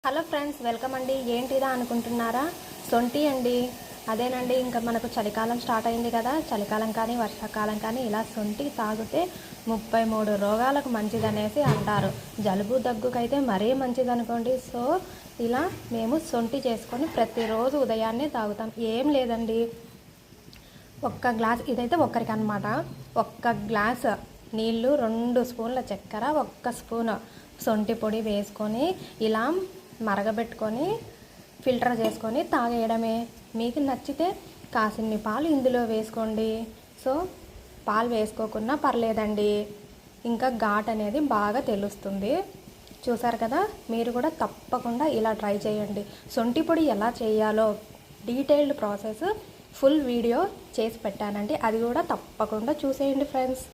Hello friends, welcome అండి. ఏంటిదా అనుకుంటున్నారా? సొంటి అండి. అదేనండి, ఇంకా మనకు చలికాలం స్టార్ట్ అయింది కదా. చలికాలం కానీ వర్షాకాలం కానీ ఇలా సొంటి తాగితే 33 రోగాలకు మంచిదనేసి అంటారు. జలుబు దగ్గుకైతే మరీ మంచిది అనుకోండి. సో ఇలా మేము సొంటి చేసుకొని ప్రతిరోజు ఉదయాన్నే తాగుతాం. ఏం లేదండి, ఒక్క గ్లాస్, ఇదైతే ఒక్కరికి అనమాట. ఒక్క గ్లాస్ నీళ్ళు, 2 స్పూన్ల చక్కెర, 1 స్పూన్ సొంటి పొడి వేసుకొని ఇలా మరగబెట్టుకొని ఫిల్టర్ చేసుకొని తాగేయడమే. మీకు నచ్చితే కాసిన్ని పాలు ఇందులో వేసుకోండి. సో పాలు వేసుకోకున్నా పర్లేదండి, ఇంకా ఘాట్ అనేది బాగా తెలుస్తుంది. చూసారు కదా, మీరు కూడా తప్పకుండా ఇలా ట్రై చేయండి. సొంటి పొడి ఎలా చేయాలో డీటెయిల్డ్ ప్రాసెస్ ఫుల్ వీడియో చేసి పెట్టానండి, అది కూడా తప్పకుండా చూసేయండి ఫ్రెండ్స్.